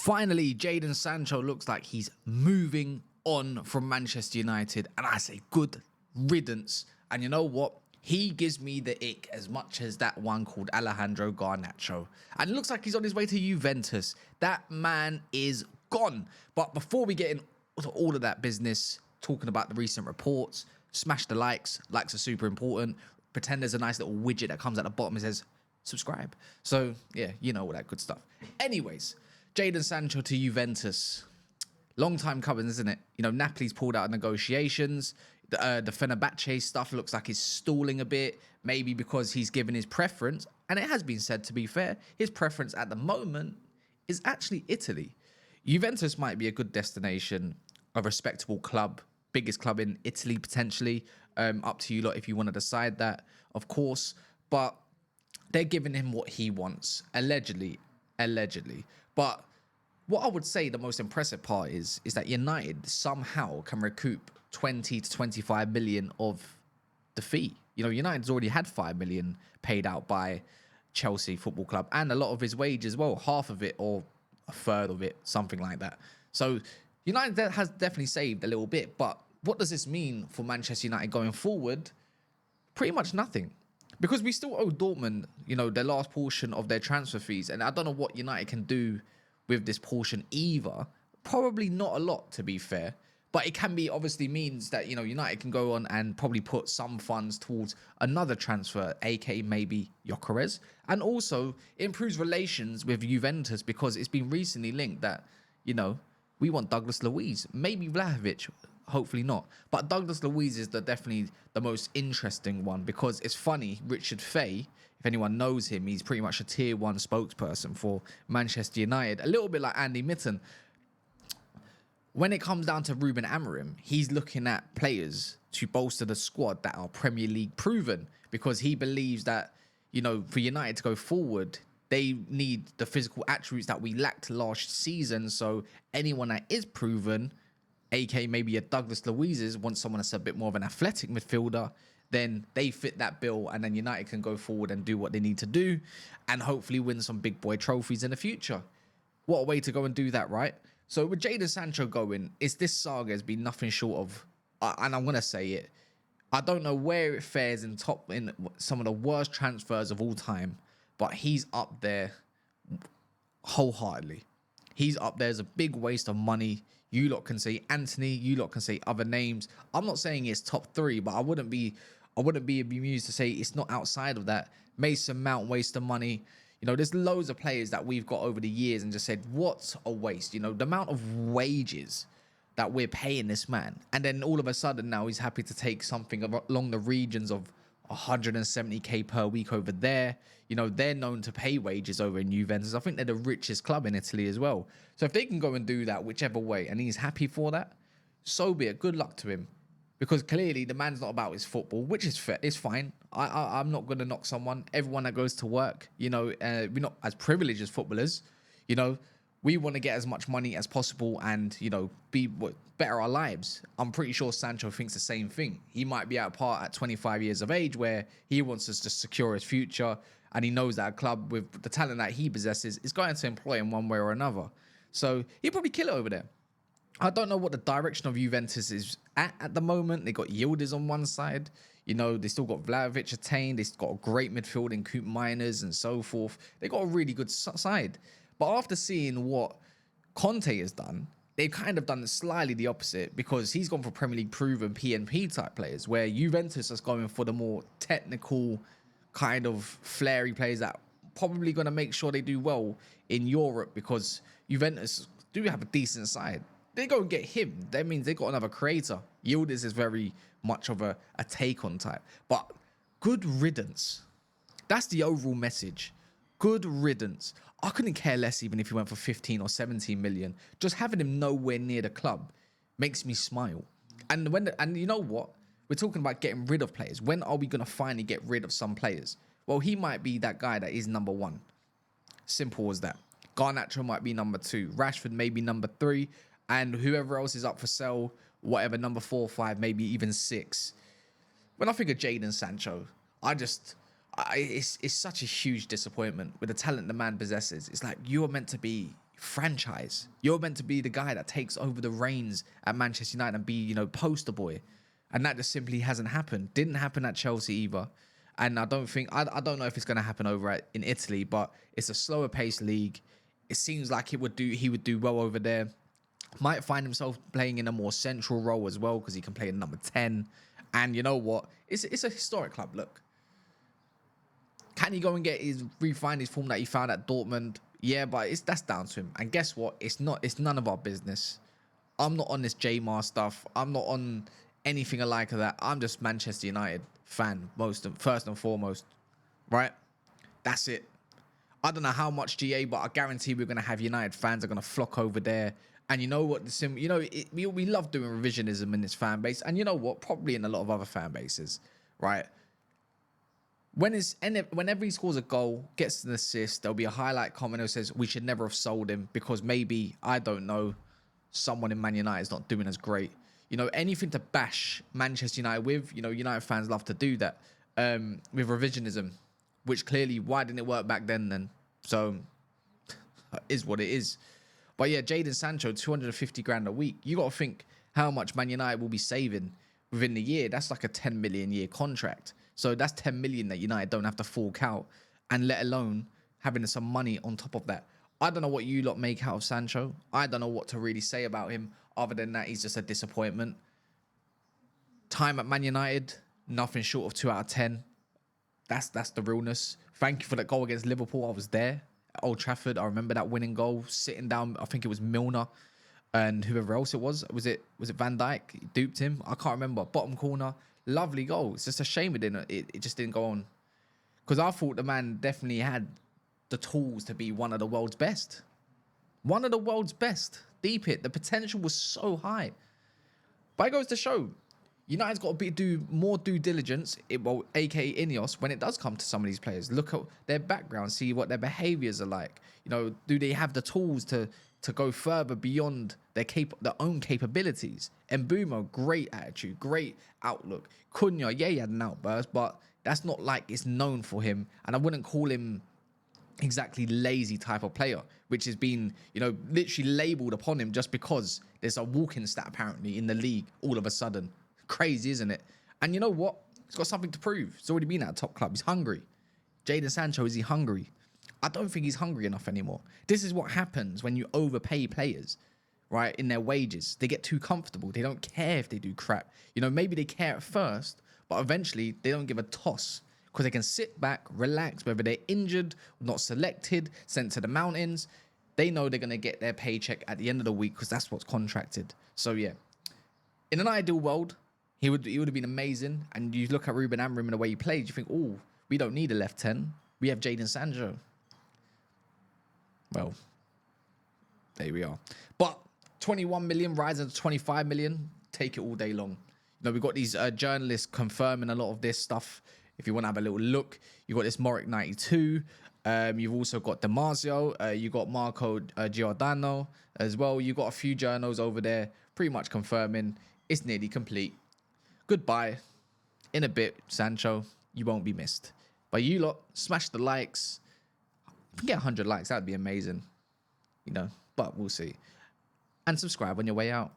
Finally, Jadon Sancho looks like he's moving on from Manchester United, and I say good riddance. And you know what? He gives me the ick as much as that one called Alejandro Garnacho. And it looks like he's on his way to Juventus. That man is gone. But before we get into all of that business, talking about the recent reports, smash the likes. Likes are super important. Pretend there's a nice little widget that comes at the bottom and says, subscribe. So, yeah, you know all that good stuff. Anyways, Jadon Sancho to Juventus. Long time coming, isn't it? You know, Napoli's pulled out of negotiations. The Fenerbahce stuff looks like he's stalling a bit. Maybe because he's given his preference. And it has been said, to be fair, his preference at the moment is actually Italy. Juventus might be a good destination, a respectable club, biggest club in Italy potentially. Up to you lot if you want to decide that, of course. But they're giving him what he wants, allegedly. But what I would say the most impressive part is that United somehow can recoup 20 to 25 million of the fee. You know, United's already had 5 million paid out by Chelsea Football Club, and a lot of his wage as well, half of it or a third of it, something like that. So United has definitely saved a little bit, but what does this mean for Manchester United going forward? Pretty much nothing. Because we still owe Dortmund, you know, their last portion of their transfer fees. And I don't know what United can do with this portion either. Probably not a lot, to be fair. But it can be, obviously means that, you know, United can go on and probably put some funds towards another transfer, aka maybe Gyökeres. And also improves relations with Juventus, because it's been recently linked that, you know, we want Douglas Luiz, maybe Vlahovic, hopefully not. But Douglas Luiz is definitely the most interesting one, because it's funny, Richard Fay, if anyone knows him, he's pretty much a tier 1 spokesperson for Manchester United, a little bit like Andy Mitten. When it comes down to Ruben Amorim, he's looking at players to bolster the squad that are Premier League proven, because he believes that, you know, for United to go forward, they need the physical attributes that we lacked last season. So anyone that is proven, aka maybe a Douglas Luiz, wants someone that's a bit more of an athletic midfielder, then they fit that bill, and then United can go forward and do what they need to do and hopefully win some big boy trophies in the future. What a way to go and do that, right? So with Jadon Sancho going, this saga has been nothing short of, and I'm going to say it, I don't know where it fares in some of the worst transfers of all time, but he's up there wholeheartedly. He's up there as a big waste of money. You lot can say Anthony, you lot can say other names. I'm not saying it's top 3, but I wouldn't be amused to say it's not outside of that. Mason Mount, waste of money. You know, there's loads of players that we've got over the years and just said, what a waste. You know, the amount of wages that we're paying this man. And then all of a sudden now he's happy to take something along the regions of 170k per week over there. You know, they're known to pay wages over in Juventus. I think they're the richest club in Italy as well. So if they can go and do that whichever way, and he's happy for that, so be it. Good luck to him. Because clearly the man's not about his football, which is fair. It's fine. I'm not going to knock someone. Everyone that goes to work, you know, we're not as privileged as footballers. You know, we want to get as much money as possible and, you know, better our lives. I'm pretty sure Sancho thinks the same thing. He might be at part at 25 years of age where he wants us to secure his future, and he knows that a club with the talent that he possesses is going to employ him one way or another. So he'll probably kill it over there. I don't know what the direction of Juventus is at the moment. They got Yildiz on one side. You know, they still got Vlahovic attained. They've got a great midfield in Coop Miners and so forth. They got a really good side. But after seeing what Conte has done, they've kind of done slightly the opposite, because he's gone for Premier League proven PNP type players, where Juventus is going for the more technical kind of flary players that probably going to make sure they do well in Europe, because Juventus do have a decent side. They go and get him. That means they got another creator. Yildiz is very much of a take-on type. But good riddance. That's the overall message. Good riddance. I couldn't care less even if he went for 15 or 17 million. Just having him nowhere near the club makes me smile. And you know what? We're talking about getting rid of players. When are we going to finally get rid of some players? Well, he might be that guy that is number 1. Simple as that. Garnacho might be number 2. Rashford maybe number 3. And whoever else is up for sale, whatever, number 4, 5, maybe even 6. When I think of Jadon Sancho, it's such a huge disappointment with the talent the man possesses. It's like, you are meant to be franchise. You're meant to be the guy that takes over the reins at Manchester United and be, you know, poster boy. And that just simply hasn't happened. Didn't happen at Chelsea either. And I don't think, I don't know if it's going to happen over in Italy, but it's a slower paced league. It seems like he would do well over there. Might find himself playing in a more central role as well because he can play in number 10. And you know what? It's a historic club. Look, can he go and refine his form that he found at Dortmund? Yeah, but that's down to him. And guess what? It's none of our business. I'm not on this J-Mar stuff. I'm not on anything alike of that. I'm just Manchester United fan, first and foremost, right? That's it. I don't know how much GA, but I guarantee we're going to have United fans are going to flock over there. And you know what? We love doing revisionism in this fan base. And you know what? Probably in a lot of other fan bases, right? Whenever he scores a goal, gets an assist, there'll be a highlight comment that says we should never have sold him because maybe, I don't know, someone in Man United is not doing as great. You know, anything to bash Manchester United with, you know, United fans love to do that with revisionism, which clearly, why didn't it work back then? So, is what it is. But yeah, Jadon Sancho, 250 grand a week. You got to think how much Man United will be saving within the year. That's like a 10 million year contract. So that's 10 million that United don't have to fork out, and let alone having some money on top of that. I don't know what you lot make out of Sancho. I don't know what to really say about him other than that he's just a disappointment. Time at Man United, nothing short of 2 out of 10. That's the realness. Thank you for that goal against Liverpool. I was there at Old Trafford. I remember that winning goal, sitting down. I think it was Milner and whoever else it was. Was it Van Dijk? He duped him. I can't remember. Bottom corner. Lovely goal. It's just a shame it just didn't go on. Because I thought the man definitely had the tools to be one of the world's best. One of the world's best. Deep hit. The potential was so high. But it goes to show, United's got to do more due diligence, aka INEOS, when it does come to some of these players. Look at their background, see what their behaviours are like. You know, do they have the tools to go further beyond their own capabilities? Mbeumo, great attitude, great outlook. Cunha, yeah, he had an outburst, but that's not like it's known for him. And I wouldn't call him exactly lazy type of player, which has been, you know, literally labelled upon him just because there's a walking stat apparently in the league all of a sudden. Crazy, isn't it? And you know what? He's got something to prove. He's already been at a top club. He's hungry. Jadon Sancho, is he hungry? I don't think he's hungry enough anymore. This is what happens when you overpay players, right, in their wages. They get too comfortable. They don't care if they do crap. You know, maybe they care at first, but eventually they don't give a toss because they can sit back, relax, whether they're injured, not selected, sent to the mountains. They know they're going to get their paycheck at the end of the week because that's what's contracted. So, yeah, in an ideal world, he would have been amazing. And you look at Ruben Amorim and the way he played, you think, oh, we don't need a left 10. We have Jadon Sancho. Well, there we are. But 21 million rising to 25 million, take it all day long. You know, we've got these journalists confirming a lot of this stuff. If you want to have a little look, you've got this Moric 92. You've also got Damasio. You got Marco Giordano as well. You've got a few journals over there pretty much confirming it's nearly complete. Goodbye. In a bit, Sancho. You won't be missed. But you lot, smash the likes. If we get 100 likes, that'd be amazing. You know, but we'll see. And subscribe on your way out.